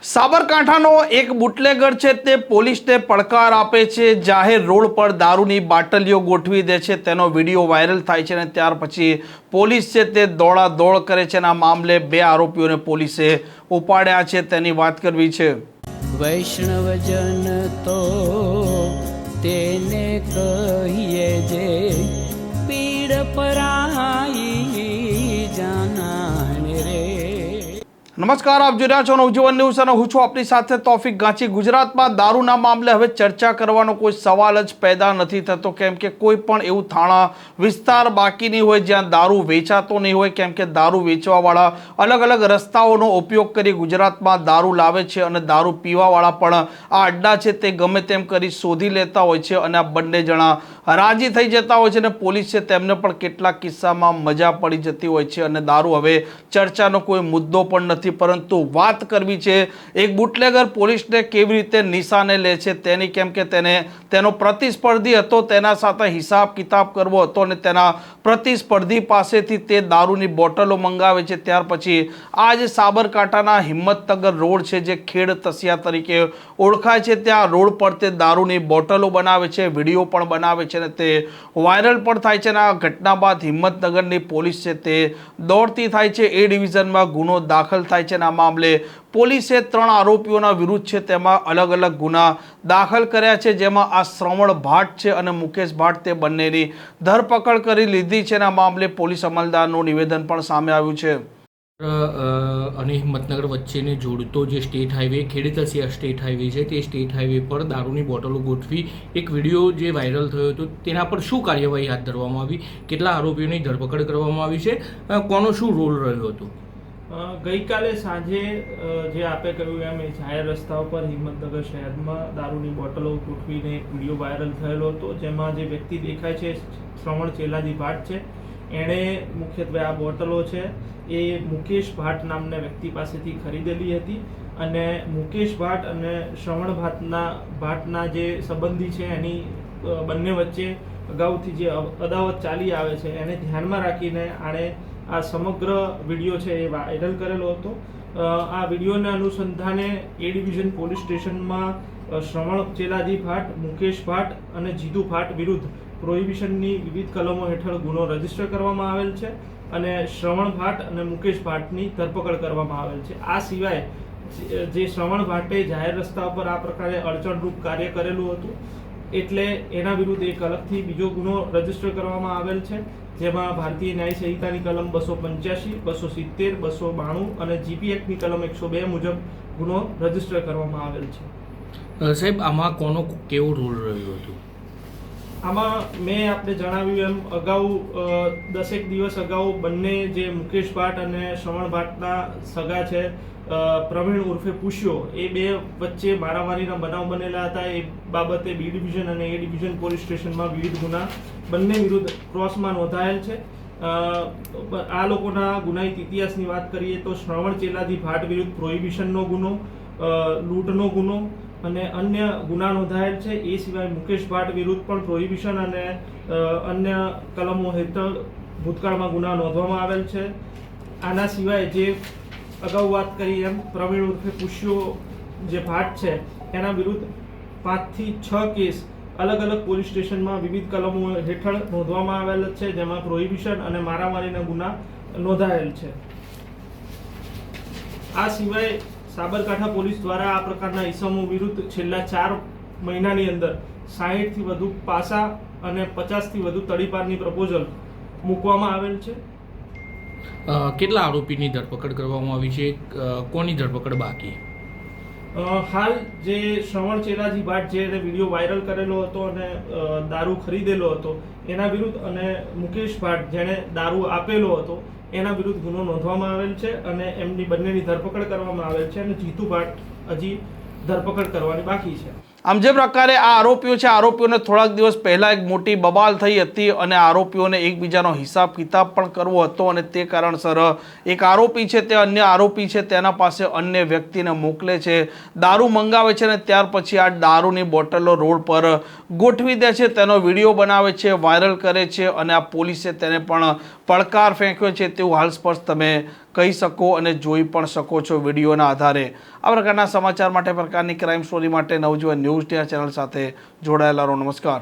સાબરકાંઠાનો એક બુટલેગર છે તે પોલીસને પડકાર આપે છે, જાહેર રોડ પર દારૂની બાટલીઓ ગોઠવી દે છે, તેનો વિડીયો વાયરલ થાય છે અને ત્યાર પછી પોલીસ છે તે દોડાદોડ કરે છે અને આ મામલે 2 આરોપીઓને પોલીસે ઉપાડ્યા છે તેની વાત કરવી છે। વૈષ્ણવજન તો તેને કહીએ જે પીડ પરાઈ જાનાને રે। નમસ્કાર, આપ જોઈ રહ્યા છો નવજીવન ન્યૂઝ અને હું છું આપની સાથે તૌફિક ગાંચી। ગુજરાતમાં દારૂના મામલે હવે ચર્ચા કરવાનો કોઈ સવાલ જ પેદા નથી થતો, કેમ કે કોઈ પણ એવું થાણા વિસ્તાર બાકી નહીં હોય જ્યાં દારૂ વેચાતો નહીં હોય, કેમ કે દારૂ વેચવાવાળા અલગ અલગ રસ્તાઓનો ઉપયોગ કરી ગુજરાતમાં દારૂ લાવે છે અને દારૂ પીવાવાળા પણ આ અડ્ડા છે તે ગમે તેમ કરી શોધી લેતા હોય છે અને આ બંને જણા રાજી થઈ જતા હોય છે અને પોલીસ છે તેમને પણ કેટલાક કિસ્સામાં મજા પડી જતી હોય છે અને દારૂ હવે ચર્ચાનો કોઈ મુદ્દો પણ નથી। પરંતુ વાત કરવી છે એક બુટલેગર પોલીસને કેવી રીતે નિશાને લે છે તેની, કેમ કે તેનો પ્રતિસ્પર્ધી હતો, તેના સાથે હિસાબ કિતાબ કરવો હતો અને તેના પ્રતિસ્પર્ધી પાસેથી તે દારૂની બોટલો મંગાવે છે। ત્યાર પછી આ જે સાબરકાંઠાના હિંમતનગર રોડ છે જે ખેડ તસિયા તરીકે ઓળખાય છે, ત્યાં રોડ પર તે દારૂની બોટલો બનાવે છે, વિડીયો પણ બનાવે છે અને તે વાયરલ પણ થાય છે અને આ ઘટના બાદ હિંમતનગરની પોલીસ છે તે દોડતી થાય છે, એ ડિવિઝનમાં ગુનો દાખલ થાય છે અને આ મામલે પોલીસે 3 આરોપીઓના વિરુદ્ધ છે તેમાં અલગ અલગ ગુના દાખલ કર્યા છે, જેમાં આ શ્રવણ ભાટ છે અને મુકેશ ભાટ તે બંનેની ધરપકડ કરી લીધી છે અને આ મામલે પોલીસ અમલદારનું નિવેદન પણ સામે આવ્યું છે। અને હિંમતનગર વચ્ચેને જોડતો જે સ્ટેટ હાઈવે ખેડતસિયા સ્ટેટ હાઈવે છે તે સ્ટેટ હાઈવે પર દારૂની બોટલો ગોઠવી એક વિડીયો જે વાયરલ થયો હતો તેના પર શું કાર્યવાહી હાથ ધરવામાં આવી, કેટલા આરોપીઓની ધરપકડ કરવામાં આવી છે, કોનો શું રોલ રહ્યો હતો? ગઈકાલે સાંજે જે આપે કહ્યું એમ જાહેર રસ્તાઓ પર હિંમતનગર શહેરમાં દારૂની બોટલો ગોઠવીને એક વિડીયો વાયરલ થયેલો હતો, જેમાં જે વ્યક્તિ દેખાય છે શ્રવણ ચેલાજી ભાટ છે, એણે મુખ્યત્વે આ બોટલો છે એ મુકેશ ભાટ નામના વ્યક્તિ પાસેથી ખરીદેલી હતી અને મુકેશ ભાટ અને શ્રવણ ભાટના જે સંબંધી છે એની બંને વચ્ચે અગાઉથી જે અદાવત ચાલી આવે છે એને ધ્યાનમાં રાખીને આણે આ સમગ્ર વિડીયો છે એ વાયરલ કરેલો હતો। આ વિડીયોના અનુસંધાને એ ડિવિઝન પોલીસ સ્ટેશનમાં શ્રવણ ચેલાજી ભાટ, મુકેશ ભાટ અને જીતુ ભાટ વિરુદ્ધ પ્રોહિબિશનની વિવિધ કલમો હેઠળ ગુનો રજીસ્ટર કરવામાં આવેલ છે અને શ્રવણ ભાટ અને મુકેશ ભાટની ધરપકડ કરવામાં આવેલ છે। આ સિવાય જે શ્રવણ ભાટે જાહેર રસ્તા પર આ પ્રકારે અડચણરૂપ કાર્ય કરેલું હતું એટલે એના વિરુદ્ધ એક અલગથી બીજો ગુનો રજીસ્ટર કરવામાં આવેલ છે, જેમાં ભારતીય ન્યાય સંહિતાની કલમ 285, 270, 292 અને જીપી એક્ટની કલમ 102 મુજબ ગુનો રજીસ્ટર કરવામાં આવેલ છે। સાહેબ, આમાં કોનો કેવો રોલ રહ્યો હતો? આમાં મેં આપને જણાવ્યું એમ અગાઉ 10 દિવસ અગાઉ બંને જે મુકેશ ભાટ અને શ્રવણ ભાટના સગા છે પ્રવીણ ઉર્ફે પૂછ્યો, એ 2 વચ્ચે મારામારીના બનાવ બનેલા હતા। એ બાબતે બી ડિવિઝન અને એ ડિવિઝન પોલીસ સ્ટેશનમાં વિવિધ ગુના બંને વિરુદ્ધ ક્રોસમાં નોંધાયેલ છે। આ લોકોના ગુનાહિત ઇતિહાસની વાત કરીએ તો શ્રવણ ચેલાજી ભાટ વિરુદ્ધ પ્રોહિબિશનનો ગુનો, લૂંટનો ગુનો અને અન્ય ગુના નોંધાયેલ છે। એ સિવાય મુકેશ ભાટ વિરુદ્ધ પણ પ્રોહિબિશન અને અન્ય કલમો હેઠળ ભૂતકાળમાં ગુના નોંધવામાં આવેલ છે। આના સિવાય જે અગાઉ વાત કરી એમ પ્રવીણ ઉર્ફે પૂછ્યો જે ભાટ છે એના વિરુદ્ધ 5 થી 6 કેસ અલગ અલગ પોલીસ સ્ટેશનમાં વિવિધ કલમો હેઠળ નોંધવામાં આવેલ છે, જેમાં પ્રોહિબિશન અને મારામારીના ગુના નોંધાયેલ છે। આ સિવાય સાબરકાંઠા પોલીસ દ્વારા આ પ્રકારના ઇસમો વિરુદ્ધ છેલ્લા 4 મહિનાની અંદર 60 થી વધુ પાસા અને 50 થી વધુ તડીપારની પ્રપોઝલ મૂકવામાં આવેલ છે। કેટલા આરોપીની ધરપકડ કરવામાં આવી છે, કોની ધરપકડ બાકી? હાલ જે શ્રવણ ચેલાજી ભાટ જે વિડીયો વાયરલ કરેલો હતો અને દારૂ ખરીદેલો હતો એના વિરુદ્ધ અને મુકેશ ભાટ જેણે દારૂ આપેલો હતો એના વિરુદ્ધ ગુનો નોંધવામાં આવેલ છે અને એમની બંનેની ધરપકડ કરવામાં આવેલ છે અને જીતુ ભાટ હજી ધરપકડ કરવાની બાકી છે। આમ જે પ્રકારે આ આરોપીઓ છે, આરોપીઓને થોડાક દિવસ પહેલા એક મોટી બબાલ થઈ હતી અને આરોપીઓને એકબીજાનો હિસાબ કિતાબ પણ કરવો હતો અને તે કારણસર એક આરોપી છે તે અન્ય આરોપી છે તેના પાસે અન્ય વ્યક્તિને મોકલે છે, દારૂ મંગાવે છે અને ત્યાર પછી આ દારૂની બોટલો રોડ પર ગોઠવી દે છે, તેનો વિડીયો બનાવે છે, વાયરલ કરે છે અને આ પોલીસે તેને પણ પડકાર ફેંક્યો છે તેવું હાલ સ્પષ્ટ તમે કહી શકો અને જોઈ પણ શકો છો વિડીયોના આધારે. આ પ્રકારના સમાચાર માટે, પ્રકારની ક્રાઇમ સ્ટોરી માટે નવજીવન ન્યૂઝ ચેનલ સાથે જોડાયેલા રહો. નમસ્કાર.